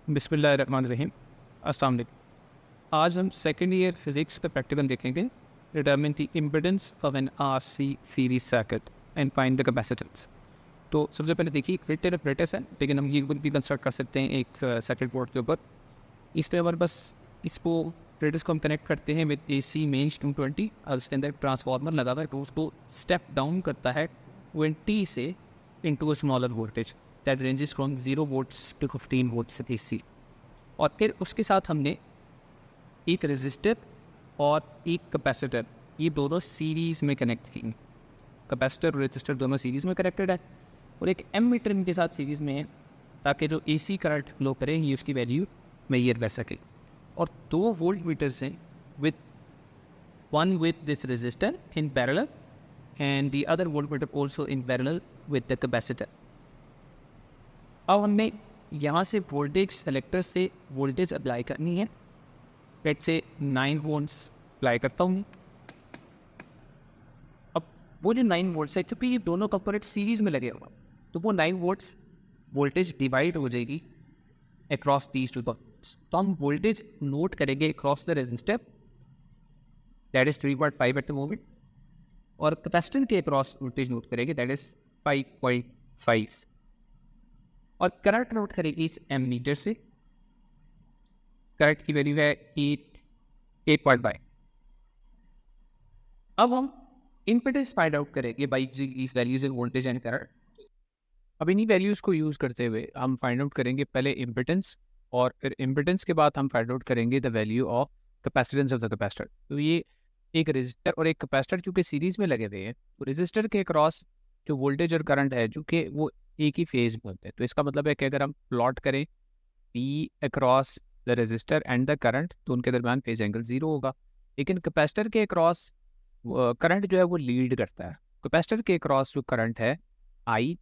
बिस्मिल्लाहिर्रहमानिर्रहीम। अस्सलाम वालेकुम। आज हम सेकेंड ईयर फिजिक्स का प्रैक्टिकल देखेंगे। Determine the impedance of an RC series circuit and find the capacitance. तो सबसे पहले देखिए फिल्टर अपरेटस है, लेकिन हम ये भी कंस्ट्रक्ट कर सकते हैं एक सर्किट बोर्ड के ऊपर। इसमें हमारे पास इसको अपरेटस को हम कनेक्ट करते हैं विद AC मेन्स 220 और उसके अंदर ट्रांसफार्मर लगा हुआ है, तो उसको स्टेप डाउन करता है 20 से into a smaller voltage that ranges from 0 volts to 15 volts AC। और फिर उसके साथ हमने एक रेजिस्टर और एक कैपेसिटर, ये दोनों सीरीज़ में कनेक्ट किए। कैपेसिटर और रेजिस्टर दोनों सीरीज़ में कनेक्टेड है और एक एमीटर इनके साथ सीरीज़ में है, ताकि जो AC करंट फ्लो करे ये उसकी वैल्यू मेजर कर सके। और दो वोल्ट मीटर्स हैं with one with this resistor in parallel and the other voltmeter also in parallel with the capacitor. अब हमने यहाँ से वोल्टेज सेलेक्टर से वोल्टेज अप्लाई करनी है। लेट से 9 वोल्ट्स अप्लाई करता हूँ। अब वो जो 9 वोल्ट्स है, चूँकि ये दोनों कंपोनेंट सीरीज में लगे हुए हैं, तो वो 9 वोल्ट्स वोल्टेज डिवाइड हो जाएगी अक्रॉस दीज टू कंपोनेंट्स। तो हम वोल्टेज नोट करेंगे across the resistor that is 3.5 at the moment, और कैपेसिटर के अक्रॉस वोल्टेज नोट करेंगे दैट इज 5.5, और करंट नोट करेगी इस एमीटर से। करंट की वैल्यू है 8.5। अब हम इम्पीडेंस फाइंड आउट करेंगे by using these values in voltage and current. अब इन्हीं वैल्यूज को यूज करते हुए हम फाइंड आउट करेंगे पहले इम्पीडेंस, और फिर इम्पीडेंस के बाद हम फाइंड आउट करेंगे the value of capacitance of the capacitor. तो ये एक रेजिस्टर और एक कैपेसिटर चूंकि सीरीज में लगे हुए हैं, तो रेजिस्टर के अक्रॉस जो वोल्टेज और करंट है जो कि वो एक ही फेज में होते हैं। तो इसका मतलब है कि अगर हम प्लॉट करें P across the resistor and the current, तो उनके दरमियान फेज एंगल 0 होगा। लेकिन कैपेसिटर के अक्रॉस करंट जो है वो लीड करता है। कैपेसिटर के अक्रॉस जो करंट है I,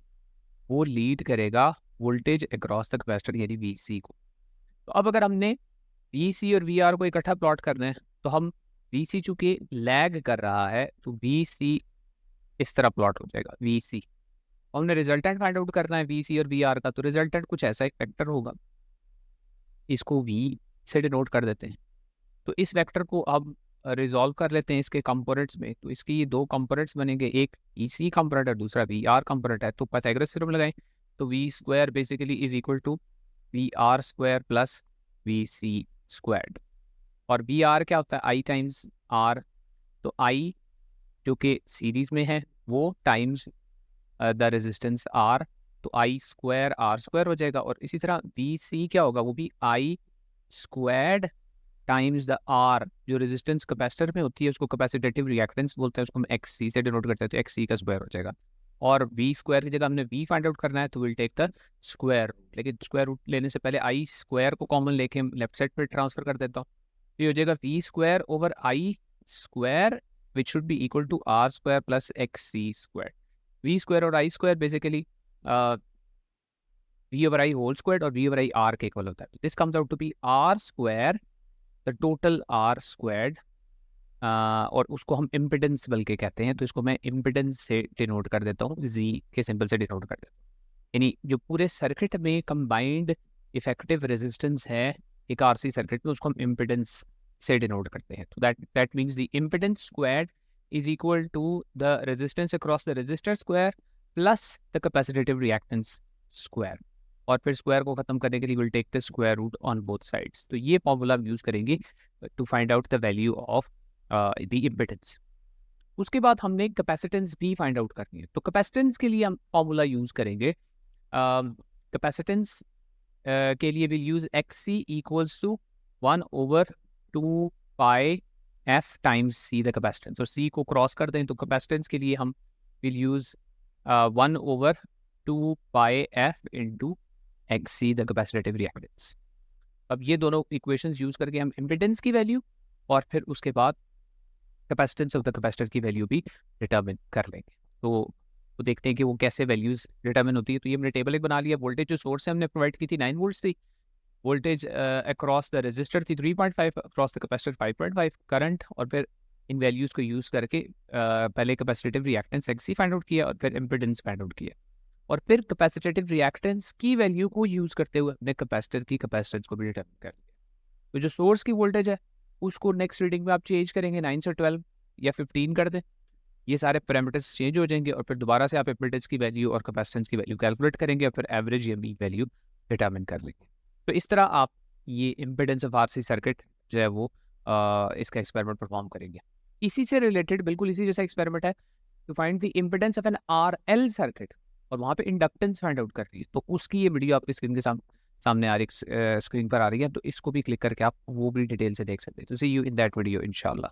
वो लीड करेगा वोल्टेज अक्रॉस द कैपेसिटर यानी VC को। तो अब अगर हमने VC और VR को इकट्ठा प्लॉट करना है, तो हम VC चूंकि लैग कर रहा है तो VC इस तरह प्लॉट हो जाएगा VC। हमने रिजल्टेंट फाइंड आउट करना है VC और VR का, तो रिजल्टेंट कुछ ऐसा एक वेक्टर होगा, इसको V से डिनोट कर देते हैं। तो इस वेक्टर को अब रिजॉल्व कर लेते हैं इसके कंपोनेंट्स में। तो इसके ये दो कंपोनेंट्स बनेंगे, एक EC कंपोनेंट और दूसरा VR कंपोनेंट है। तो पाइथागोरस थ्योरम लगाएं, तो V square basically is equal to VR square plus VC squared. और VR क्या होता है? I times R। तो I जो कि सीरीज में है वो टाइम्स द रेजिस्टेंस R, तो I स्क्वायर R स्क्वायर हो जाएगा। और इसी तरह VC क्या होगा? वो भी I squared times the R, जो रेजिस्टेंस कैपेसिटर में होती है उसको कैपेसिटेटिव रिएक्टेंस बोलते हैं, उसको हम XC से डिनोट करते हैं, तो XC का स्क्वायर हो जाएगा। और V स्क्वायर की जगह हमने V फाइंड आउट करना है, तो will take the square root. लेकिन स्क्वायर रूट लेने से पहले I स्क्वायर को कॉमन लेके लेफ्ट साइड पर ट्रांसफर कर देता हूँ, तो ये हो जाएगा V square over I square which should be equal to R square plus XC square. V square और I square basically V over I whole square और V over I R के इक्वल होता है। This comes out to be R square, the total R squared, और उसको हम impedance बल्कि कहते हैं। तो इसको मैं इम्पिडेंस से डिनोट कर देता हूँ, Z के सिंबल से डिनोट कर देता हूँ। यानी जो पूरे सर्किट में कंबाइंड इफेक्टिव रेजिस्टेंस है एक RC सर्किट में, उसको हम इम्पिडेंस से डिनोट करते हैं। तो that means the impedance squared is equal to the resistance across the resistor square plus the capacitive reactance square. और फिर स्क्वायर को खत्म करने के लिए will take the square root on both sides. तो ये फॉर्मूला हम यूज करेंगे to find out the value of the impedance. उसके बाद हमने कैपेसिटेंस भी फाइंड आउट करनी है। तो कैपेसिटेंस के लिए हम फॉर्मूला यूज करेंगे, कैपेसिटेंस के लिए will use XC equals to 1/2 pi F times C the capacitance. और C को क्रॉस कर दें तो कैपेसिटेंस के लिए हम will use 1/2 pi F into XC the capacitive reactance. अब ये दोनों इक्वेशंस यूज करके हम इम्पिडेंस की वैल्यू और फिर उसके बाद कैपेसिटेंस ऑफ द कैपेसिटर की वैल्यू भी डिटरमिन कर लेंगे। तो देखते हैं कि वो कैसे वैल्यूज डिटरमिन होती है। तो ये हमने टेबल एक बना लिया। वोल्टेज जो सोर्स से हमने प्रोवाइड की थी 9 वोल्ट्स थी, वोल्टेज अक्रॉस द रेजिस्टर थी 3.5, अक्रॉस द कैपेसिटर 5.5, करंट, और फिर इन वैल्यूज को यूज करके पहले कैपेसिटेटिव रिएक्टेंस XC फाइंड आउट किया और फिर इम्पिडेंस फाइंड आउट किया। और फिर कैपेसिटेटिव रिएक्टेंस की वैल्यू को यूज़ करते हुए अपने कैपेसिटर की कैपेसिटेंस को भी डिटरमिन कर लिया। तो जो सोर्स की वोल्टेज है उसको नेक्स्ट रीडिंग में आप चेंज करेंगे 9 से 12 या 15 कर दें, ये सारे पैरामीटर्स चेंज हो जाएंगे और फिर दोबारा से आप इम्पीडेंस की वैल्यू और कैपेसिटेंस की वैल्यू कैलकुलेट करेंगे और फिर एवरेज या मीन वैल्यू डिटरमिन कर लेंगे। तो इस तरह आप ये इम्पीडेंस ऑफ आरसी सर्किट जो है वो इसका एक्सपेरिमेंट परफॉर्म करेंगे। इसी से रिलेटेड बिल्कुल इसी जैसा एक्सपेरिमेंट है, to find the impedance of an RL circuit और वहाँ पे इंडक्टेंस फाइंड आउट कर रही है। तो उसकी ये वीडियो आपकी स्क्रीन के सामने आ रही स्क्रीन पर आ रही है, तो इसको भी क्लिक करके आप वो भी डिटेल से देख सकते हैं। तो सी यू इन दैट वीडियो इंशाल्लाह।